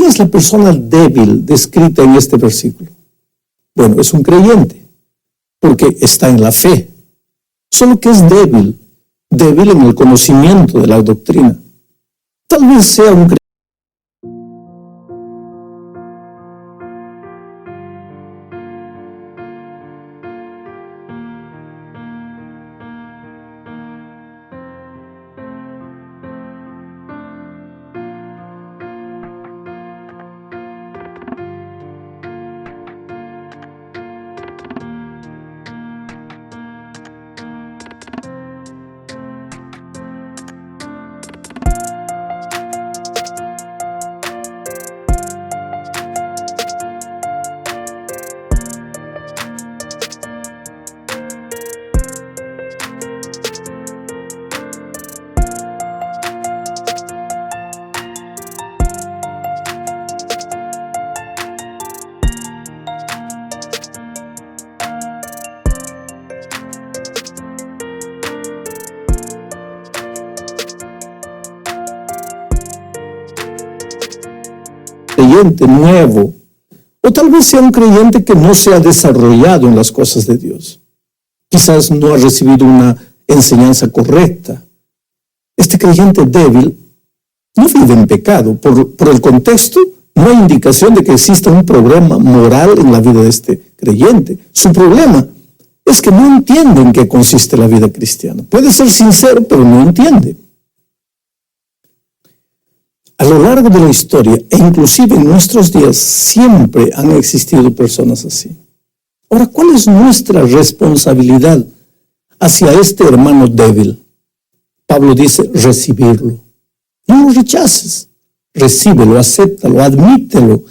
es la persona débil descrita en este versículo? Bueno, es un creyente, porque está en la fe, solo que es débil en el conocimiento de la doctrina. Tal vez sea un creyente nuevo, o tal vez sea un creyente que no se ha desarrollado en las cosas de Dios. Quizás no ha recibido una enseñanza correcta. Este creyente débil no vive en pecado. Por el contexto, no hay indicación de que exista un problema moral en la vida de este creyente. Su problema es que no entiende en qué consiste la vida cristiana. Puede ser sincero, pero no entiende. A lo largo de la historia, e inclusive en nuestros días, siempre han existido personas así. Ahora, ¿cuál es nuestra responsabilidad hacia este hermano débil? Pablo dice, recibirlo. No lo rechaces. Recíbelo, acéptalo, admítelo.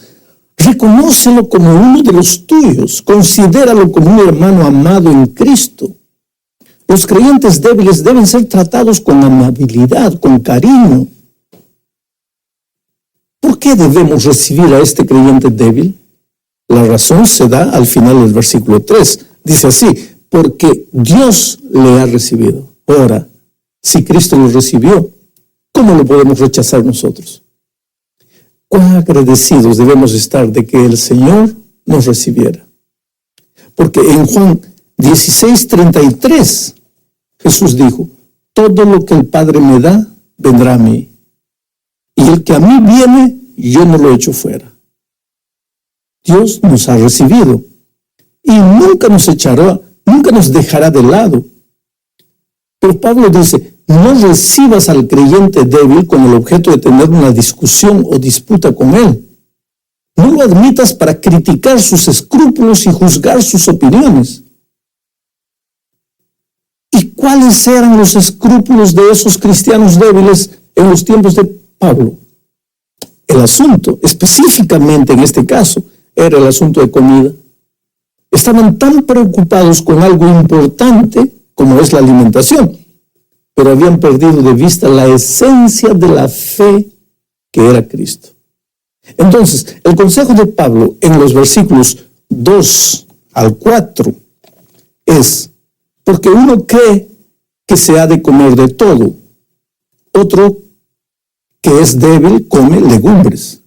Reconócelo como uno de los tuyos. Considéralo como un hermano amado en Cristo. Los creyentes débiles deben ser tratados con amabilidad, con cariño. ¿Por qué debemos recibir a este creyente débil? La razón se da al final del versículo 3. Dice así, porque Dios le ha recibido. Ahora, si Cristo lo recibió, ¿cómo lo podemos rechazar nosotros? ¿Cuán agradecidos debemos estar de que el Señor nos recibiera? Porque en Juan 16:33, Jesús dijo, todo lo que el Padre me da, vendrá a mí. Y el que a mí viene, yo no lo echo fuera. Dios nos ha recibido y nunca nos dejará de lado. Pero Pablo dice, no recibas al creyente débil con el objeto de tener una discusión o disputa con él. No lo admitas para criticar sus escrúpulos y juzgar sus opiniones. ¿Y cuáles eran los escrúpulos de esos cristianos débiles en los tiempos de Pablo? El asunto, específicamente en este caso, era el asunto de comida. Estaban tan preocupados con algo importante como es la alimentación, pero habían perdido de vista la esencia de la fe que era Cristo. Entonces, el consejo de Pablo en los versículos 2 al 4 es, porque uno cree que se ha de comer de todo, otro que es débil come legumbres.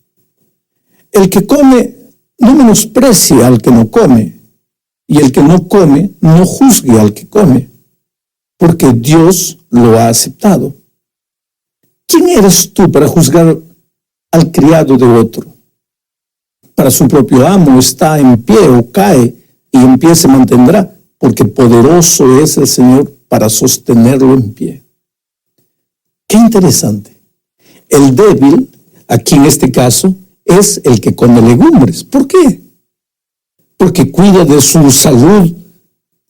El que come no menosprecie al que no come, y el que no come no juzgue al que come, porque Dios lo ha aceptado. ¿Quién eres tú para juzgar al criado de otro? Para su propio amo está en pie o cae, y en pie se mantendrá, porque poderoso es el Señor para sostenerlo en pie. Qué interesante. El débil, aquí en este caso, es el que come legumbres. ¿Por qué? Porque cuida de su salud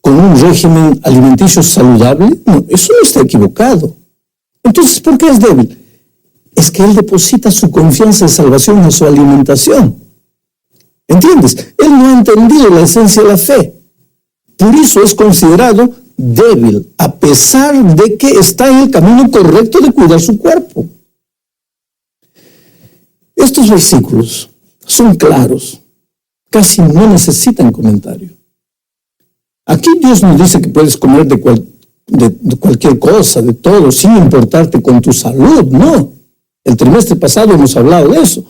con un régimen alimenticio saludable. No, eso no está equivocado. Entonces, ¿por qué es débil? Es que él deposita su confianza de salvación en su alimentación. ¿Entiendes? Él no ha entendido la esencia de la fe. Por eso es considerado débil, a pesar de que está en el camino correcto de cuidar su cuerpo. Estos versículos son claros, casi no necesitan comentario. Aquí Dios nos dice que puedes comer de cualquier cosa, de todo, sin importarte con tu salud. No, el trimestre pasado hemos hablado de eso.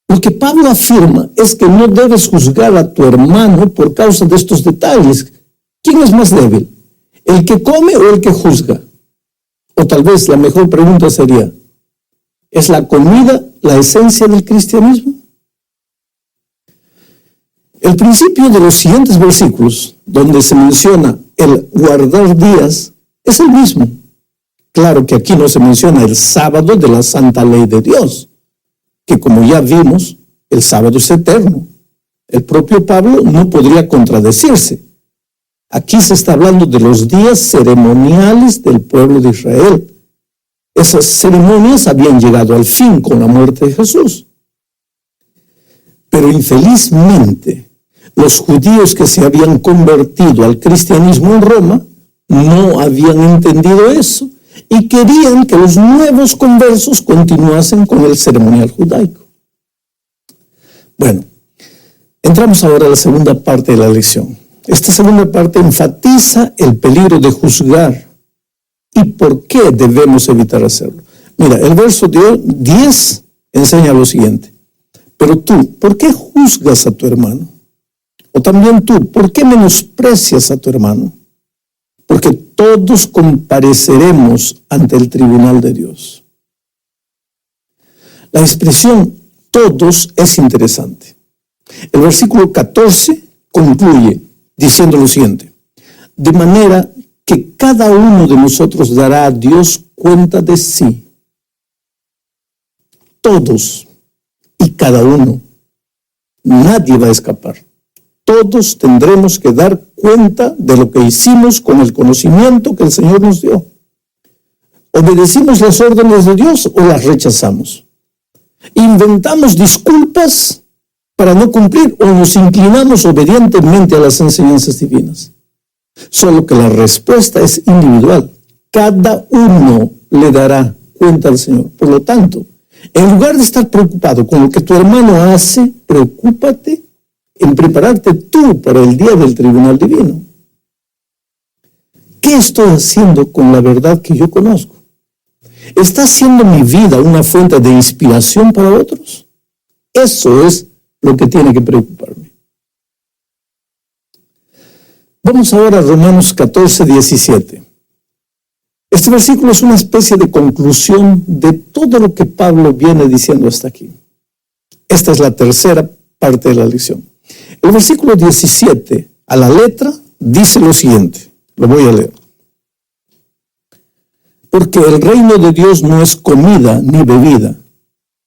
Lo que Pablo afirma es que no debes juzgar a tu hermano por causa de estos detalles. ¿Quién es más débil? ¿El que come o el que juzga? O tal vez la mejor pregunta sería, ¿es la comida la esencia del cristianismo? El principio de los siguientes versículos, donde se menciona el guardar días, es el mismo. Claro que aquí no se menciona el sábado de la santa ley de Dios, que como ya vimos, el sábado es eterno. El propio Pablo no podría contradecirse. Aquí se está hablando de los días ceremoniales del pueblo de Israel. Esas ceremonias habían llegado al fin con la muerte de Jesús. Pero infelizmente, los judíos que se habían convertido al cristianismo en Roma no habían entendido eso y querían que los nuevos conversos continuasen con el ceremonial judaico. Bueno, entramos ahora a la segunda parte de la lección. Esta segunda parte enfatiza el peligro de juzgar y por qué debemos evitar hacerlo. Mira, el verso 10 enseña lo siguiente. Pero tú, ¿por qué juzgas a tu hermano? O también tú, ¿por qué menosprecias a tu hermano? Porque todos compareceremos ante el tribunal de Dios. La expresión todos es interesante. El versículo 14 concluye diciendo lo siguiente: de manera que cada uno de nosotros dará a Dios cuenta de sí. Todos y cada uno. Nadie va a escapar. Todos tendremos que dar cuenta de lo que hicimos con el conocimiento que el Señor nos dio. ¿Obedecimos las órdenes de Dios o las rechazamos? ¿Inventamos disculpas para no cumplir o nos inclinamos obedientemente a las enseñanzas divinas? Solo que la respuesta es individual. Cada uno le dará cuenta al Señor. Por lo tanto, en lugar de estar preocupado con lo que tu hermano hace, preocúpate en prepararte tú para el día del tribunal divino. ¿Qué estoy haciendo con la verdad que yo conozco? ¿Está haciendo mi vida una fuente de inspiración para otros? Eso es lo que tiene que preocuparme. Vamos ahora a Romanos 14, 17. Este versículo es una especie de conclusión de todo lo que Pablo viene diciendo hasta aquí. Esta es la tercera parte de la lección. El versículo 17, a la letra, dice lo siguiente. Lo voy a leer. Porque el reino de Dios no es comida ni bebida,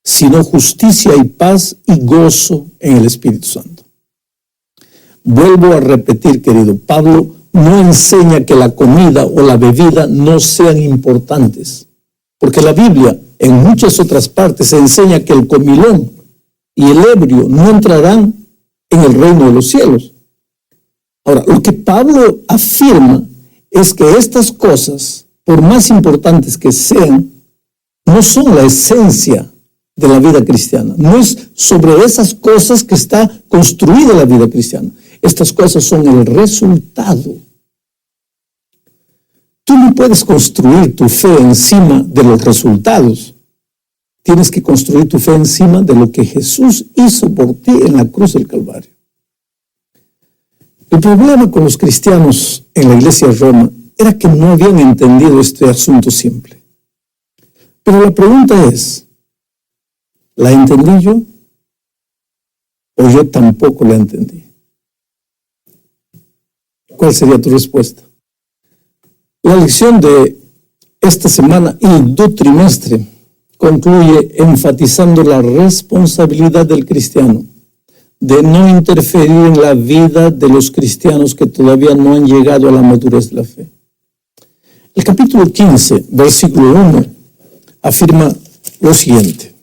sino justicia y paz y gozo en el Espíritu Santo. Vuelvo a repetir, querido, Pablo no enseña que la comida o la bebida no sean importantes, porque la Biblia en muchas otras partes enseña que el comilón y el ebrio no entrarán en el reino de los cielos. Ahora, lo que Pablo afirma es que estas cosas, por más importantes que sean, no son la esencia de la vida cristiana. No es sobre esas cosas que está construida la vida cristiana. Estas cosas son el resultado. Tú no puedes construir tu fe encima de los resultados. Tienes que construir tu fe encima de lo que Jesús hizo por ti en la cruz del Calvario. El problema con los cristianos en la iglesia de Roma era que no habían entendido este asunto simple. Pero la pregunta es, ¿la entendí yo? ¿O yo tampoco la entendí? ¿Cuál sería tu respuesta? La lección de esta semana y do trimestre concluye enfatizando la responsabilidad del cristiano de no interferir en la vida de los cristianos que todavía no han llegado a la madurez de la fe. El capítulo 15, versículo 1, afirma lo siguiente.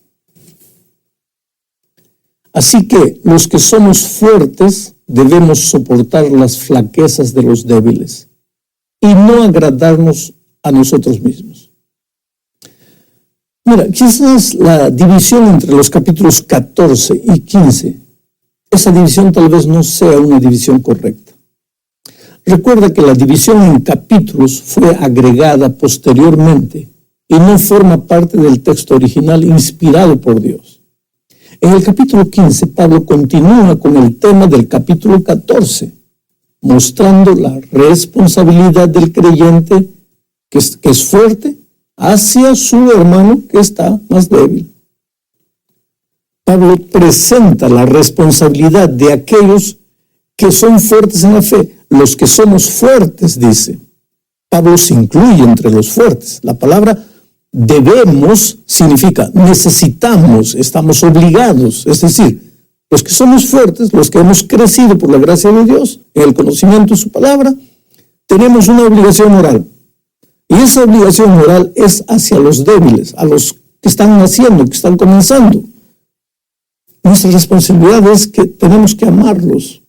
Así que los que somos fuertes debemos soportar las flaquezas de los débiles y no agradarnos a nosotros mismos. Mira, quizás la división entre los capítulos 14 y 15, esa división tal vez no sea una división correcta. Recuerda que la división en capítulos fue agregada posteriormente y no forma parte del texto original inspirado por Dios. En el capítulo 15, Pablo continúa con el tema del capítulo 14, mostrando la responsabilidad del creyente que es fuerte hacia su hermano que está más débil. Pablo presenta la responsabilidad de aquellos que son fuertes en la fe. Los que somos fuertes, dice. Pablo se incluye entre los fuertes. La palabra debemos significa necesitamos, estamos obligados. Es decir, los que somos fuertes, los que hemos crecido por la gracia de Dios, en el conocimiento de su palabra, tenemos una obligación moral. Y esa obligación moral es hacia los débiles, a los que están naciendo, que están comenzando. Nuestra responsabilidad es que tenemos que amarlos,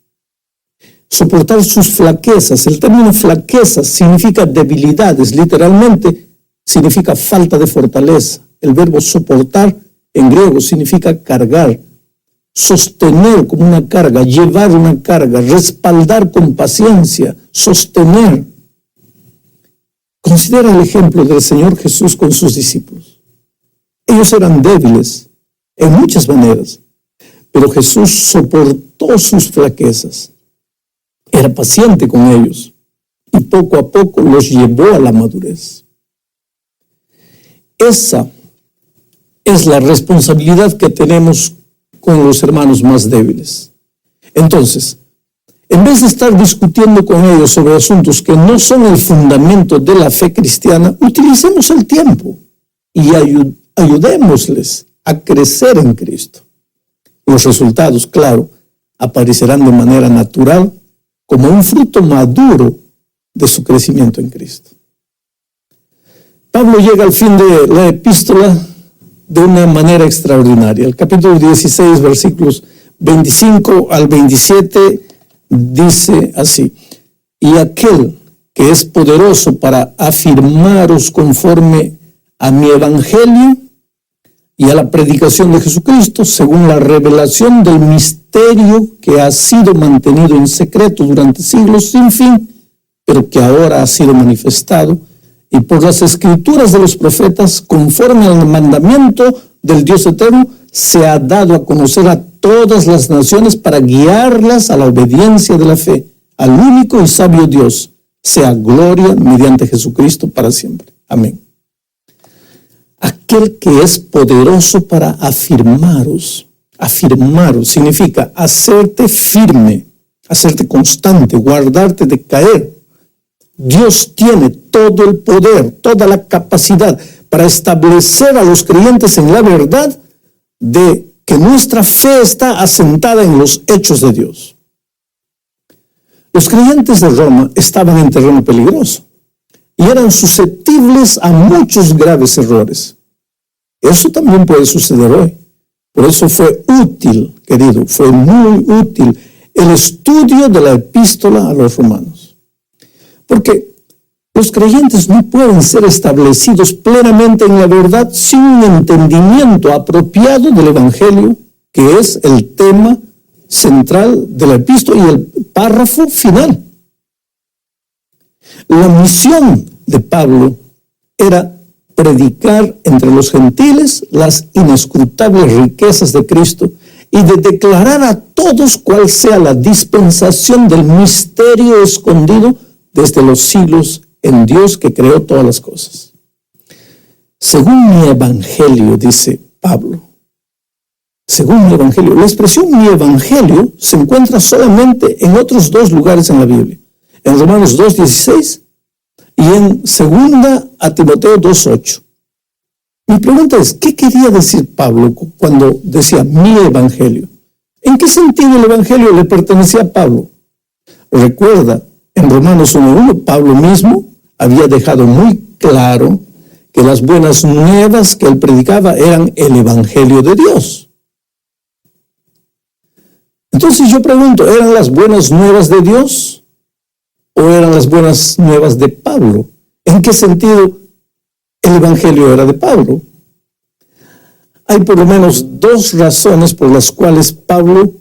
soportar sus flaquezas. El término flaquezas significa debilidades, literalmente significa falta de fortaleza. El verbo soportar en griego significa cargar, sostener como una carga, llevar una carga, respaldar con paciencia, sostener. Considera el ejemplo del Señor Jesús con sus discípulos. Ellos eran débiles en muchas maneras, pero Jesús soportó sus flaquezas. Era paciente con ellos y poco a poco los llevó a la madurez. Esa es la responsabilidad que tenemos con los hermanos más débiles. Entonces, en vez de estar discutiendo con ellos sobre asuntos que no son el fundamento de la fe cristiana, utilicemos el tiempo y ayudémosles a crecer en Cristo. Los resultados, claro, aparecerán de manera natural como un fruto maduro de su crecimiento en Cristo. Pablo llega al fin de la epístola de una manera extraordinaria. El capítulo 16, versículos 25 al 27, dice así: y aquel que es poderoso para afirmaros conforme a mi evangelio y a la predicación de Jesucristo, según la revelación del misterio que ha sido mantenido en secreto durante siglos sin fin, pero que ahora ha sido manifestado, y por las escrituras de los profetas, conforme al mandamiento del Dios eterno, se ha dado a conocer a todas las naciones para guiarlas a la obediencia de la fe, al único y sabio Dios, sea gloria mediante Jesucristo para siempre. Amén. Aquel que es poderoso para afirmaros significa hacerte firme, hacerte constante, guardarte de caer. Dios tiene todo el poder, toda la capacidad para establecer a los creyentes en la verdad de que nuestra fe está asentada en los hechos de Dios. Los creyentes de Roma estaban en terreno peligroso y eran susceptibles a muchos graves errores. Eso también puede suceder hoy. Por eso fue útil, querido, fue muy útil el estudio de la epístola a los romanos. Porque los creyentes no pueden ser establecidos plenamente en la verdad sin un entendimiento apropiado del Evangelio, que es el tema central de la epístola y el párrafo final. La misión de Pablo era predicar entre los gentiles las inescrutables riquezas de Cristo y de declarar a todos cuál sea la dispensación del misterio escondido desde los siglos en Dios que creó todas las cosas. Según mi evangelio, dice Pablo, según mi evangelio. La expresión mi evangelio se encuentra solamente en otros dos lugares en la Biblia. En Romanos 2:16 y en 2 Timoteo 2:8. Mi pregunta es, ¿qué quería decir Pablo cuando decía mi evangelio? ¿En qué sentido el evangelio le pertenecía a Pablo? Recuerda, en Romanos 1:1, Pablo mismo había dejado muy claro que las buenas nuevas que él predicaba eran el evangelio de Dios. Entonces yo pregunto, ¿eran las buenas nuevas de Dios o eran las buenas nuevas de Pablo? ¿En qué sentido el evangelio era de Pablo? Hay por lo menos dos razones por las cuales Pablo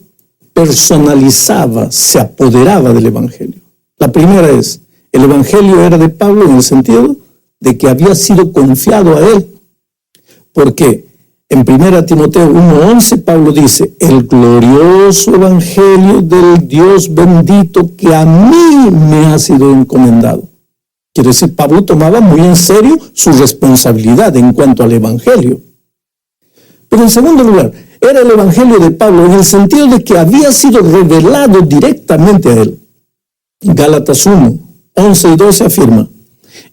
personalizaba, se apoderaba del evangelio. La primera es, el evangelio era de Pablo en el sentido de que había sido confiado a él, porque En 1 Timoteo 1:11, Pablo dice, el glorioso evangelio del Dios bendito que a mí me ha sido encomendado. Quiere decir, Pablo tomaba muy en serio su responsabilidad en cuanto al evangelio. Pero en segundo lugar, era el evangelio de Pablo en el sentido de que había sido revelado directamente a él. Gálatas 1:11 y 12 afirma,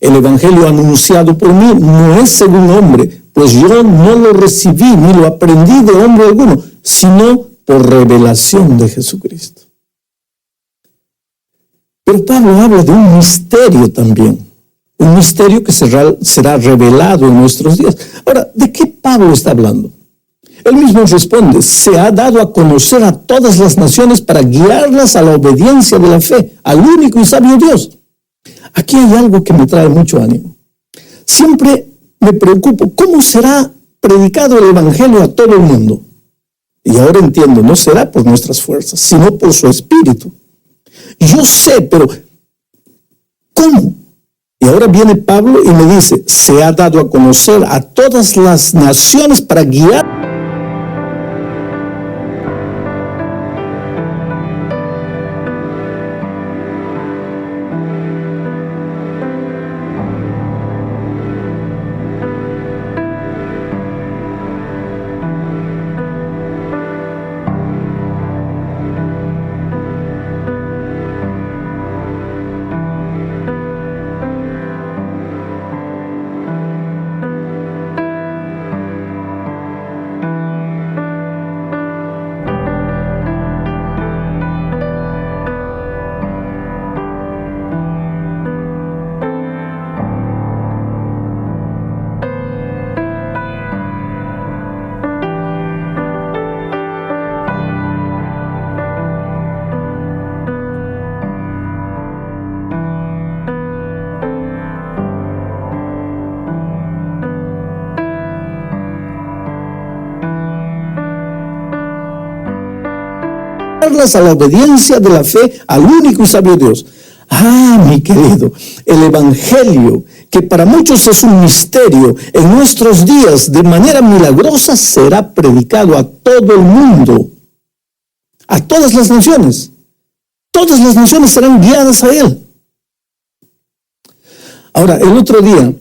el evangelio anunciado por mí no es según hombre, pues yo no lo recibí ni lo aprendí de hombre alguno, sino por revelación de Jesucristo. Pero Pablo habla de un misterio también, un misterio que será revelado en nuestros días. Ahora, ¿de qué Pablo está hablando? Él mismo responde, se ha dado a conocer a todas las naciones para guiarlas a la obediencia de la fe, al único y sabio Dios. Aquí hay algo que me trae mucho ánimo. Siempre me preocupo, ¿cómo será predicado el evangelio a todo el mundo? Y ahora entiendo, no será por nuestras fuerzas, sino por su espíritu. Yo sé, pero ¿cómo? Y ahora viene Pablo y me dice, se ha dado a conocer a todas las naciones para guiar. A la obediencia de la fe al único y sabio Dios. Mi querido, el evangelio, que para muchos es un misterio, en nuestros días de manera milagrosa será predicado a todo el mundo, a todas las naciones. Todas las naciones serán guiadas a él. Ahora, el otro día